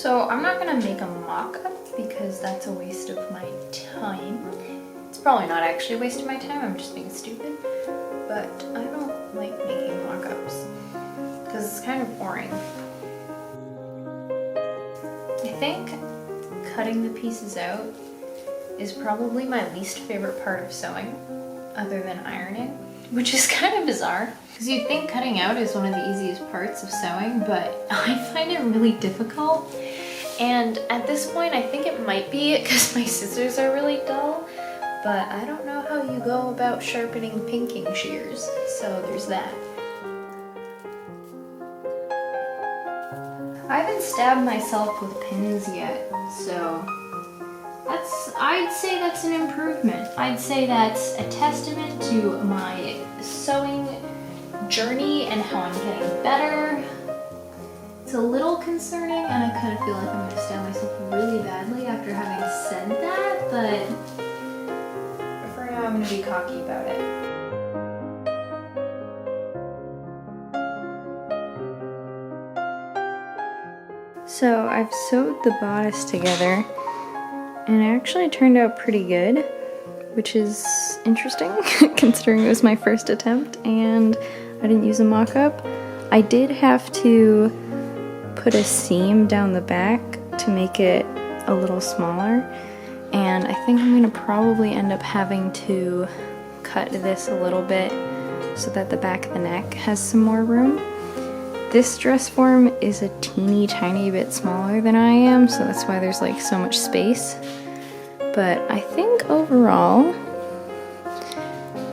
So I'm not gonna make a mock-up because that's a waste of my time. It's probably not actually a waste of my time, I'm just being stupid. But I don't like making mock-ups because it's kind of boring. I think cutting the pieces out is probably my least favorite part of sewing, other than ironing, which is kind of bizarre. Because you'd think cutting out is one of the easiest parts of sewing, but I find it really difficult. And at this point, I think it might be because my scissors are really dull, but I don't know how you go about sharpening pinking shears, so there's that. I haven't stabbed myself with pins yet, so I'd say that's an improvement. I'd say that's a testament to my sewing journey and how I'm getting better. It's a little concerning, and I kind of feel like I'm going to stab myself really badly after having said that, but for now I'm going to be cocky about it. So I've sewed the bodice together, and it actually turned out pretty good, which is interesting considering it was my first attempt and I didn't use a mock-up. I did have to put a seam down the back to make it a little smaller, and I think I'm gonna probably end up having to cut this a little bit so that the back of the neck has some more room. This dress form is a teeny tiny bit smaller than I am, so that's why there's like so much space. But I think overall,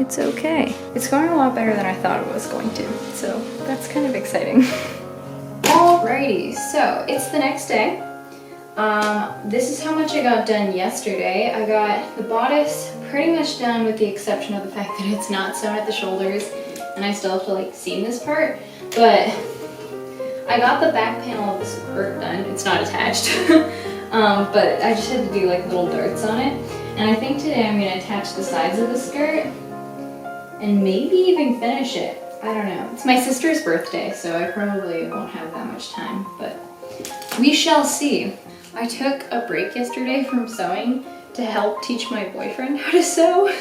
it's okay. It's going a lot better than I thought it was going to, so that's kind of exciting. Alrighty, so it's the next day. This is how much I got done yesterday. I got the bodice pretty much done with the exception of the fact that it's not sewn at the shoulders and I still have to like seam this part, but I got the back panel of the skirt done. It's not attached, but I just had to do like little darts on it. And I think today I'm gonna attach the sides of the skirt and maybe even finish it. I don't know. It's my sister's birthday, so I probably won't have that much time, but we shall see. I took a break yesterday from sewing to help teach my boyfriend how to sew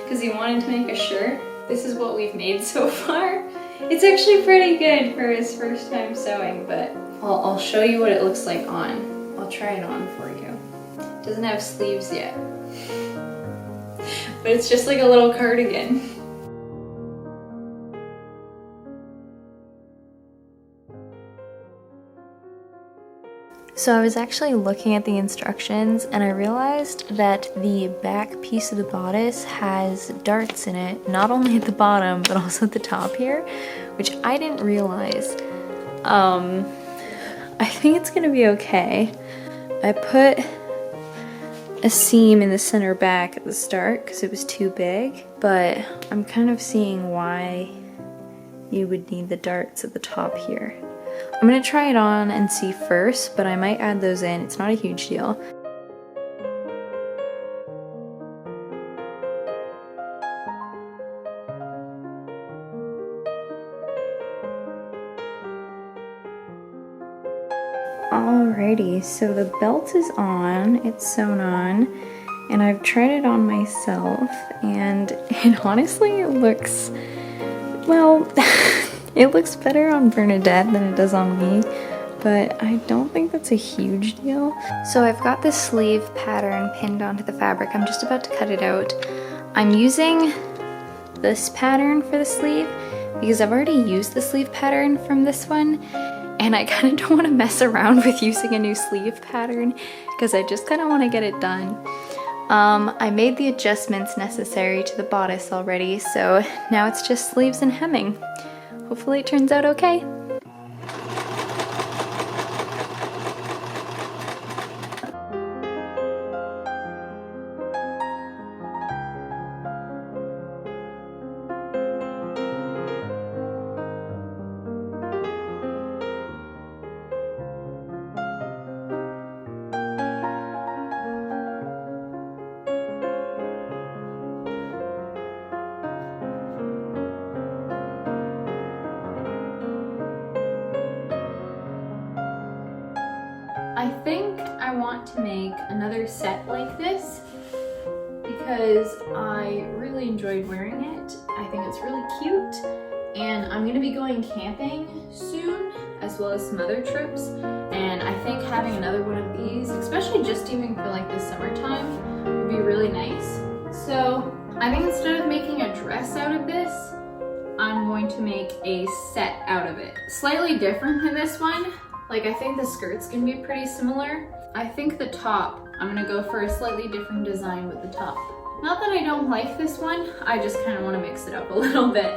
because he wanted to make a shirt. This is what we've made so far. It's actually pretty good for his first time sewing, but I'll show you what it looks like on. I'll try it on for you. It doesn't have sleeves yet, but it's just like a little cardigan. So I was actually looking at the instructions and I realized that the back piece of the bodice has darts in it, not only at the bottom but also at the top here, which I didn't realize. I think it's gonna be okay. I put a seam in the center back at the start because it was too big, but I'm kind of seeing why you would need the darts at the top here. I'm gonna try it on and see first, but I might add those in. It's not a huge deal. Alrighty, so the belt is on, it's sewn on, and I've tried it on myself, and it honestly looks, well, it looks better on Bernadette than it does on me, but I don't think that's a huge deal. So I've got this sleeve pattern pinned onto the fabric. I'm just about to cut it out. I'm using this pattern for the sleeve because I've already used the sleeve pattern from this one, and I kind of don't want to mess around with using a new sleeve pattern because I just kind of want to get it done. I made the adjustments necessary to the bodice already, so now it's just sleeves and hemming. Hopefully it turns out okay. I think I want to make another set like this because I really enjoyed wearing it. I think it's really cute, and I'm gonna be going camping soon, as well as some other trips, and I think having another one of these, especially just even for like the summertime, would be really nice. So I think instead of making a dress out of this, I'm going to make a set out of it. Slightly different than this one. Like, I think the skirt's gonna be pretty similar. I think the top, I'm gonna go for a slightly different design with the top. Not that I don't like this one, I just kind of want to mix it up a little bit.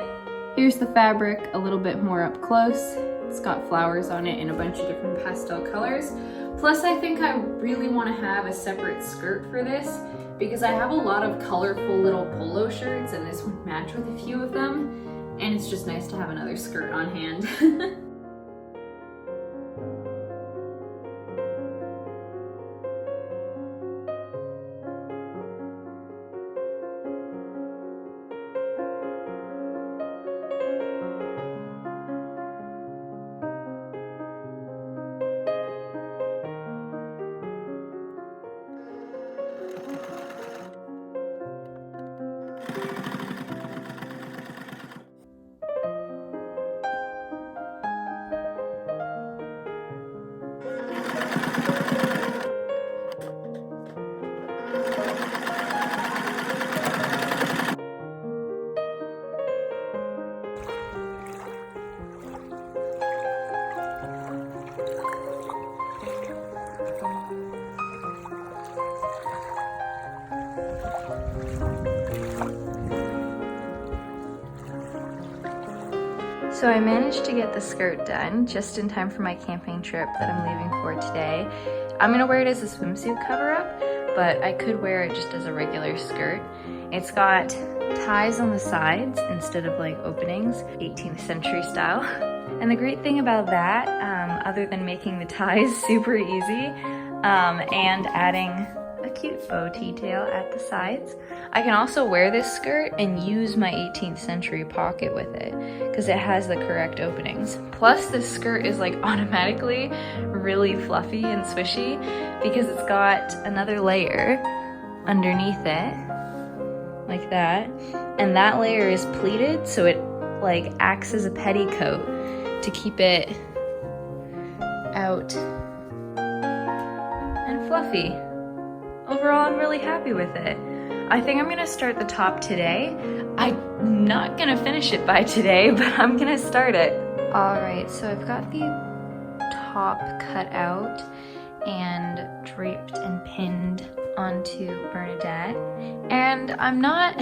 Here's the fabric a little bit more up close. It's got flowers on it in a bunch of different pastel colors. Plus, I think I really want to have a separate skirt for this because I have a lot of colorful little polo shirts and this would match with a few of them. And it's just nice to have another skirt on hand. So I managed to get the skirt done just in time for my camping trip that I'm leaving for today. I'm gonna wear it as a swimsuit cover-up, but I could wear it just as a regular skirt. It's got ties on the sides instead of like openings, 18th century style. And the great thing about that, other than making the ties super easy and adding a cute bow T-tail at the sides, I can also wear this skirt and use my 18th century pocket with it because it has the correct openings. Plus, this skirt is like automatically really fluffy and swishy because it's got another layer underneath it like that, and that layer is pleated so it like acts as a petticoat to keep it out and fluffy. Overall, I'm really happy with it. I think I'm gonna start the top today. I'm not gonna finish it by today, but I'm gonna start it. All right, so I've got the top cut out and draped and pinned onto Bernadette. And I'm not,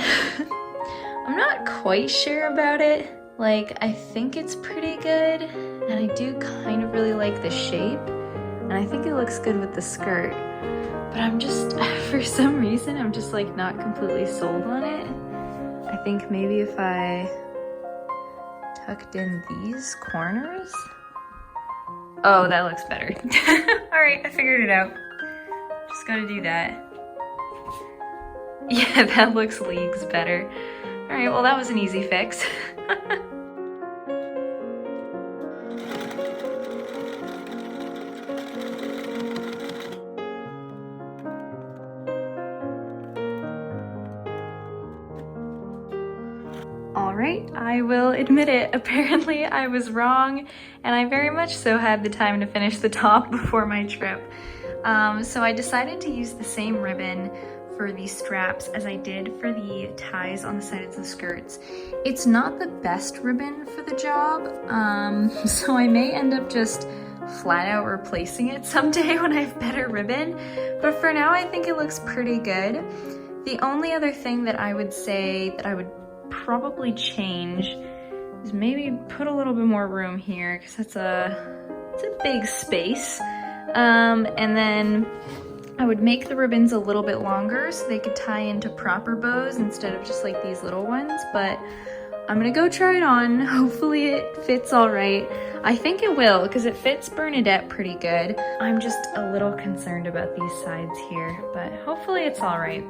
I'm not quite sure about it. Like, I think it's pretty good, and I do kind of really like the shape, and I think it looks good with the skirt. But I'm just, for some reason, I'm just like not completely sold on it. I think maybe if I tucked in these corners. Oh, that looks better. All right, I figured it out. Just gotta do that. Yeah, that looks leagues better. All right, well, that was an easy fix. Alright, I will admit it. Apparently I was wrong, and I very much so had the time to finish the top before my trip. So I decided to use the same ribbon for the straps as I did for the ties on the sides of the skirts. It's not the best ribbon for the job, so I may end up just flat out replacing it someday when I have better ribbon, but for now I think it looks pretty good. The only other thing that I would say that I would probably change is maybe put a little bit more room here because it's a big space, and then I would make the ribbons a little bit longer so they could tie into proper bows instead of just like these little ones. But I'm gonna go try it on. Hopefully it fits all right. I think it will because it fits Bernadette pretty good. I'm just a little concerned about these sides here, but hopefully it's all right.